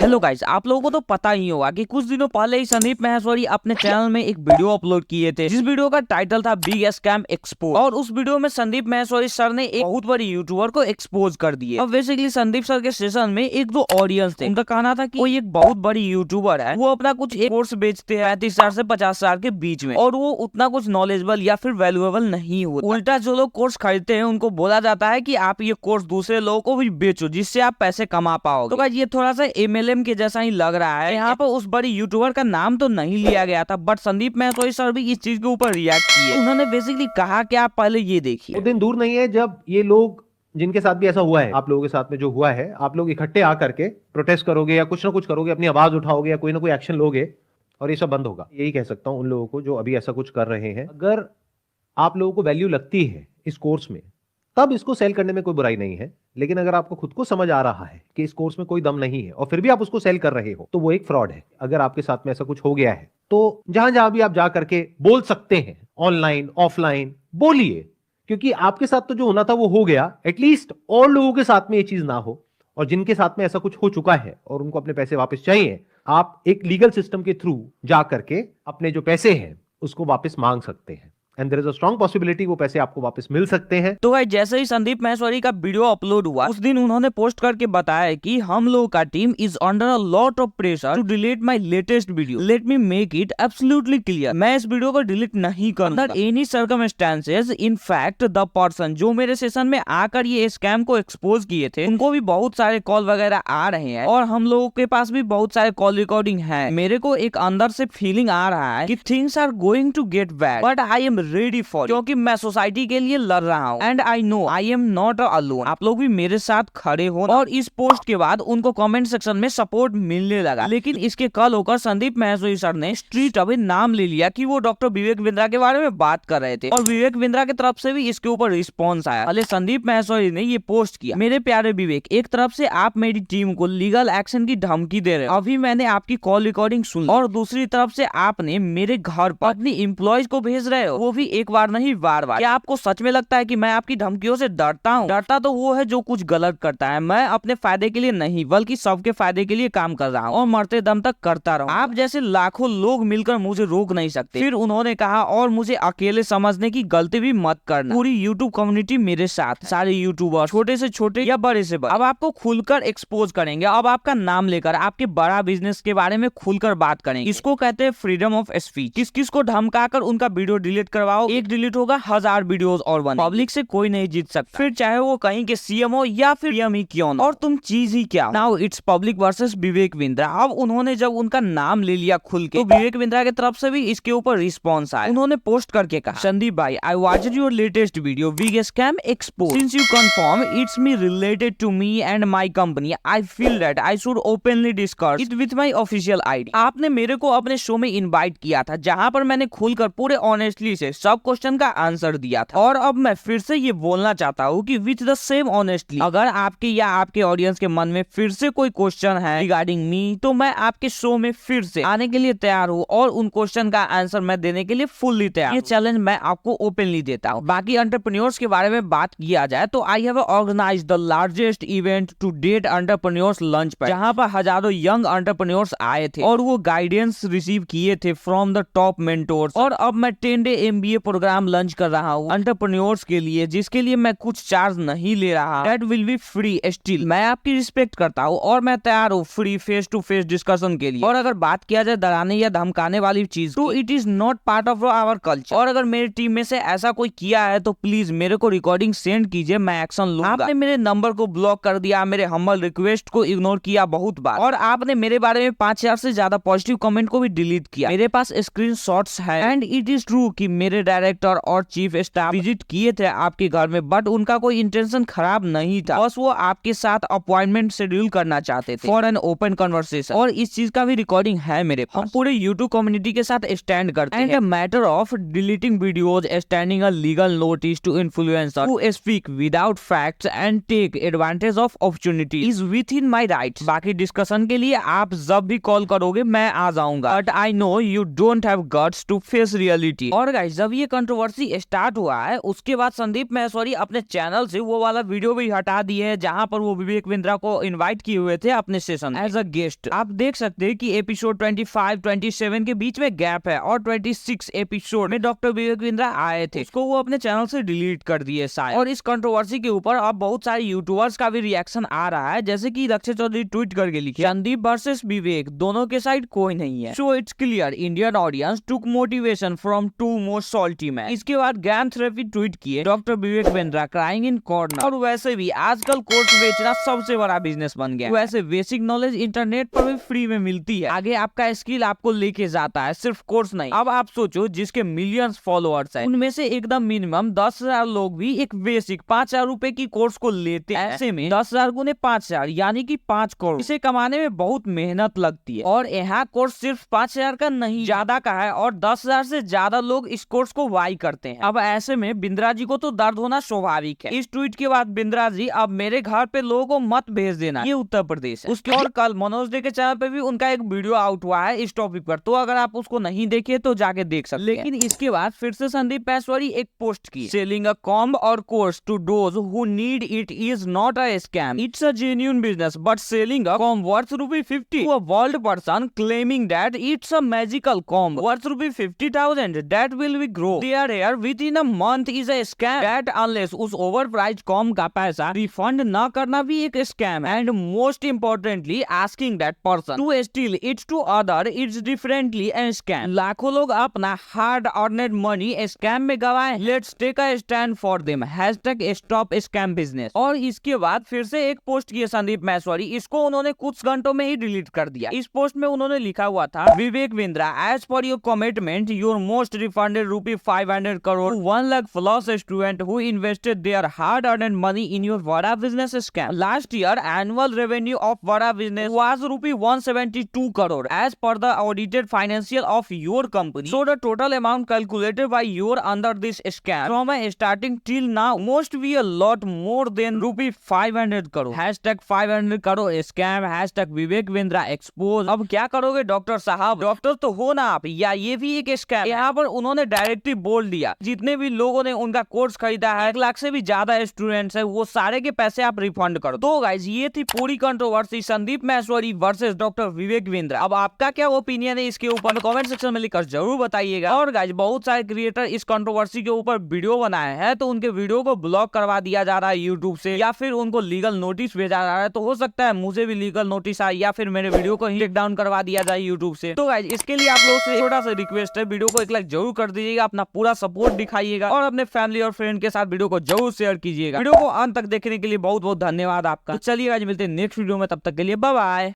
Hello guys, आप लोगों को तो पता ही होगा कि कुछ दिनों पहले ही संदीप माहेश्वरी अपने चैनल में एक वीडियो अपलोड किए थे, जिस वीडियो का टाइटल था बिग स्कैम एक्सपोज। और उस वीडियो में संदीप माहेश्वरी सर ने एक बहुत बड़ी यूट्यूबर को एक्सपोज कर दिए। अब बेसिकली संदीप सर के सेशन में एक दो ऑडियंस थे, उनका कहना था कि कोई एक बहुत बड़ी यूट्यूबर है, वो अपना कुछ एक कोर्स बेचते हैं 35,000 से 50,000 के बीच में, और वो उतना कुछ नॉलेजेबल या फिर वैल्यूएबल नहीं होता। उल्टा जो लोग कोर्स खरीदते हैं उनको बोला जाता है कि आप ये कोर्स दूसरे लोगों को भी बेचो, जिससे आप पैसे कमा पाओगे। तो ये थोड़ा सा MLM के जैसा ही लग रहा है। यहाँ पर उस बड़ी यूट्यूबर का नाम तो नहीं लिया गया था, बट संदीप माहेश्वरी सर भी इस चीज के ऊपर रिएक्ट किए। उन्होंने बेसिकली कहा कि आप पहले ये देखिए, वो दिन दूर नहीं है जब ये लोग, जिनके साथ भी ऐसा हुआ है, आप लोगों के साथ में जो हुआ है, आप लोग इकट्ठे आकर के प्रोटेस्ट करोगे या कुछ ना कुछ करोगे, अपनी आवाज उठाओगे या कोई ना कोई एक्शन लोगे और ये सब बंद होगा। यही कह सकता हूं उन लोगों को जो अभी ऐसा कुछ कर रहे हैं। अगर आप लोगों को वैल्यू लगती है इस कोर्स में, तब इसको सेल करने में कोई बुराई नहीं है। लेकिन अगर आपको खुद को समझ आ रहा है कि इस कोर्स में कोई दम नहीं है और फिर भी आप उसको सेल कर रहे हो, तो वो एक फ्रॉड है। अगर आपके साथ में ऐसा कुछ हो गया है तो जहां जहां भी आप जा करके बोल सकते हैं, ऑनलाइन ऑफलाइन बोलिए, क्योंकि आपके साथ तो जो होना था वो हो गया। एटलीस्ट और लोगों के साथ में ये चीज ना हो, और जिनके साथ में ऐसा कुछ हो चुका है और उनको अपने पैसे वापस चाहिए, आप एक लीगल सिस्टम के थ्रू जा करके अपने जो पैसे हैं उसको वापस मांग सकते हैं। And there is a strong possibility वो पैसे आपको वापस मिल सकते हैं। तो भाई जैसे ही संदीप माहेश्वरी का वीडियो अपलोड हुआ, उस दिन उन्होंने पोस्ट करके बताया कि हम लोगों का team is under a lot of pressure to delete my latest video. Let me make it absolutely clear, मैं इस वीडियो को डिलीट नहीं करूंगा under any circumstances. In fact the person जो मेरे सेशन में आकर ये स्कैम को एक्सपोज किए थे, उनको भी बहुत सारे कॉल वगैरह आ रहे हैं और हम लोगों के पास भी बहुत सारे कॉल रिकॉर्डिंग है। मेरे को एक अंदर से फीलिंग आ रहा है कि things are going to get bad, but I am ready for, क्योंकि मैं सोसाइटी के लिए लड़ रहा हूँ and I know I am not alone. आप लोग भी मेरे साथ खड़े हो। और इस पोस्ट के बाद उनको कमेंट सेक्शन में सपोर्ट मिलने लगा। लेकिन इसके कल होकर संदीप माहेश्वरी सर ने स्ट्रीट अवे नाम ले लिया कि वो डॉक्टर विवेक बिंद्रा के बारे में बात कर रहे थे, और विवेक बिंद्रा की तरफ से भी इसके ऊपर रिस्पॉन्स आया। पहले संदीप माहेश्वरी ने ये पोस्ट किया, मेरे प्यारे विवेक, एक तरफ से आप मेरी टीम को लीगल एक्शन की धमकी दे रहे हो, अभी मैंने आपकी कॉल रिकॉर्डिंग सुन, और दूसरी तरफ से आपने मेरे घर पर अपनी एम्प्लॉयज को भेज रहे हो, वो भी एक बार नहीं बार बार। क्या आपको सच में लगता है कि मैं आपकी धमकियों से डरता हूँ? डरता तो वो है जो कुछ गलत करता है। मैं अपने फायदे के लिए नहीं बल्कि सबके फायदे के लिए काम कर रहा हूँ और मरते दम तक करता रहूँ। आप जैसे लाखों लोग मिलकर मुझे रोक नहीं सकते। फिर उन्होंने कहा, और मुझे अकेले समझने की गलती भी मत करना, पूरी यूट्यूब कम्युनिटी मेरे साथ है, सारे यूट्यूबर छोटे से छोटे या बड़े से बड़े। अब आपको खुलकर एक्सपोज करेंगे, अब आपका नाम लेकर आपके बड़ा बिजनेस के बारे में खुलकर बात करेंगे। इसको कहते हैं फ्रीडम ऑफ स्पीच। किस किस को धमकाकर उनका वीडियो डिलीट करवाओ, एक डिलीट होगा 1000 वीडियोस और बने। पब्लिक से कोई नहीं जीत सकता, फिर चाहे वो कहीं के CM हो या फिर PM ही क्यों न। और तुम चीज ही क्या, नाउ इट्स पब्लिक वर्सेस विवेक बिंद्रा। अब उन्होंने जब उनका नाम ले लिया खुल के, तो विवेक बिंद्रा की तरफ से भी इसके ऊपर रिस्पॉन्स आया। उन्होंने पोस्ट करके कहा, संदीप भाई, I watched your latest video big scam expose, since you confirm it's me related to me and my company, I feel that I should openly discuss it with my official ID। आपने मेरे को अपने show में invite किया था, जहां पर मैंने खुलकर पूरे ऑनेस्टली से सब क्वेश्चन का आंसर दिया था, और अब मैं फिर से ये बोलना चाहता हूँ कि विथ द सेम ऑनेस्टली, अगर आपके या आपके ऑडियंस के मन में फिर से कोई क्वेश्चन है रिगार्डिंग मी, तो मैं आपके शो में फिर से आने के लिए तैयार हूँ और उन क्वेश्चन का आंसर मैं देने के लिए फुल्ली तैयार। ये चैलेंज मैं आपको ओपनली देता हूँ। बाकी एंटरप्रेन्योर्स के बारे में बात किया जाए तो I have organised the largest event to date entrepreneurs lunch पर, जहाँ पर हजारों यंग एंटरप्रेन्योर्स आए थे और वो गाइडेंस रिसीव किए थे फ्रॉम द टॉप मेंटोर्स। और अब मैं 10 डे MBA प्रोग्राम लंच कर रहा हूँ एंटरप्रेन्योर्स के लिए, जिसके लिए मैं कुछ चार्ज नहीं ले रहा। That will be free. Still मैं आपकी रिस्पेक्ट करता हूँ और मैं तैयार हूँ free face to face discussion के लिए। और अगर बात किया जाए डराने या धमकाने वाली चीज, तो it is not part of our culture. और अगर मेरी टीम में से ऐसा कोई किया है तो प्लीज मेरे को रिकॉर्डिंग सेंड कीजिए, मैं एक्शन लूंगा। आपने मेरे नंबर को ब्लॉक कर दिया, मेरे हम्बल रिक्वेस्ट को इग्नोर किया बहुत बार, और आपने मेरे बारे में 5000 से ज्यादा पॉजिटिव कमेंट को भी डिलीट किया। मेरे पास स्क्रीनशॉट्स है एंड इट इज ट्रू कि मेरे डायरेक्टर और चीफ स्टाफ विजिट किए थे आपके घर में, बट उनका कोई इंटेंशन खराब नहीं था, बस वो आपके साथ अपॉइंटमेंट शेड्यूल करना चाहते थे फॉर एन ओपन कन्वर्सेशन। और इस चीज का भी रिकॉर्डिंग है मेरे पास। हम पूरे यूट्यूब कम्युनिटी के साथ स्टैंड करते हैं। Matter of deleting videos, standing a legal notice to influencer who speak without facts and take advantage of opportunity is within my rights. बाकी डिस्कशन के लिए आप जब भी कॉल करोगे मैं आ जाऊंगा, but I know you don't have guts to face reality. और गाइस जब ये कंट्रोवर्सी स्टार्ट हुआ है उसके बाद संदीप माहेश्वरी अपने चैनल से वो वाला वीडियो भी हटा दिए है जहाँ पर वो विवेक बिंद्रा को इनवाइट किए हुए थे अपने सेशन एज अ गेस्ट। आप देख सकते हैं कि एपिसोड 25, 27 के बीच में गैप है और 26 एपिसोड में डॉक्टर विवेक बिंद्रा आए थे, उसको वो अपने चैनल से डिलीट कर दिए शायद। और इस कंट्रोवर्सी के ऊपर अब बहुत सारे यूट्यूबर्स का भी रिएक्शन आ रहा है, जैसे कि लक्ष्य चौधरी ट्वीट करके लिखे संदीप वर्सेस विवेक, दोनों के साइड कोई नहीं है, so it's clear Indian audience took motivation from to most salty man. इसके बाद ज्ञान थेरेपी ट्वीट किए doctor Vivek Bindra crying in corner. और वैसे भी आजकल कोर्स बेचना सबसे बड़ा बिजनेस बन गया। वैसे बेसिक नॉलेज इंटरनेट पर भी फ्री में मिलती है, आगे आपका स्किल आपको लेके जाता है, सिर्फ कोर्स नहीं। अब आप सोचो जिसके मिलियंस फॉलोअर्स है उनमें से एकदम मिनिमम 10,000 लोग भी एक बेसिक 5,000 रुपए की कोर्स को लेते हैं। ऐसे में 10,000 गुने 5,000 यानी कि 5 करोड़। इसे कमाने में बहुत मेहनत लगती है और यहाँ कोर्स सिर्फ 5,000 का नहीं ज्यादा का है और 10,000 से ज्यादा लोग इस कोर्स को वाई करते हैं। अब ऐसे में बिंद्रा जी को तो दर्द होना स्वाभाविक है। इस ट्वीट के बाद बिंद्रा जी अब मेरे घर पे लोगों को मत भेज देना, ये उत्तर प्रदेश है। उसके और कल मनोज डे के चैनल पे भी उनका एक वीडियो आउट हुआ है इस टॉपिक पर, तो अगर आप उसको नहीं देखे तो जाके देख सकते हैं। लेकिन इसके बाद फिर से संदीप माहेश्वरी एक पोस्ट की, सेलिंग अ कॉम्ब और course to those who need it is not a scam, it's a genuine business, but selling a comb worth ₹50 to a world person claiming that it's a magical comb worth ₹50,000 that will be grow their hair within a month is a scam, that unless उस overpriced comb का पैसा refund न करना भी एक scam है, and most importantly asking that person to steal it to other it's differently a scam। लाखों लोग अपना hard earned money स्कैम में गवाए, let's take a stand for them, #stop scam business। और इसके बाद फिर से एक पोस्ट किया संदीप माहेश्वरी, इसको उन्होंने कुछ घंटों में ही डिलीट कर दिया। इस पोस्ट में उन्होंने लिखा हुआ था, Vivek Bindra as per your commitment your most refunded ₹500 crore 1 lakh plus student who invested their hard earned money in your Bada business scam. Last year annual revenue of Bada business was ₹172 crore as per the audited financial of your company, so the total amount calculated by your under this scam from starting till now most be a lot more than ₹500 crore, #500 crore scam, #Vivek Bindra expose. अब क्या करोगे doctor साहब, doctor तो हो ना आप, या ये भी एक स्कैम। यहाँ पर उन्होंने डायरेक्टली बोल दिया जितने भी लोगों ने उनका कोर्स खरीदा है, 1 लाख से भी ज्यादा स्टूडेंट्स है, वो सारे के पैसे आप रिफंड करो। तो गाइस ये थी पूरी controversy Sandeep Maheshwari versus doctor Vivek Bindra. अब आपका क्या ओपिनियन है इसके ऊपर कमेंट सेक्शन में लिखकर जरूर बताइएगा। और गाइस बहुत सारे क्रिएटर इस कंट्रोवर्सी के ऊपर वीडियो बनाए हैं, तो उनके वीडियो को ब्लॉक करवा दिया जा रहा है यूट्यूब से, या फिर उनको लीगल नोटिस भेजा जा रहा है। तो हो सकता है मुझे भी लीगल नोटिस आए या फिर मेरे वीडियो को ही टेक डाउन करवा दिया जाए यूट्यूब से। तो गाइस इसके लिए आप लोगों से छोटा सा रिक्वेस्ट है, वीडियो को एक लाइक जरूर कर दीजिएगा, अपना पूरा सपोर्ट दिखाइएगा और अपने फैमिली और फ्रेंड के साथ वीडियो को जरूर शेयर कीजिएगा। वीडियो को अंत तक देखने के लिए बहुत बहुत धन्यवाद आपका। तो चलिए गाइस मिलते हैं नेक्स्ट वीडियो में, तब तक के लिए बाय बाय।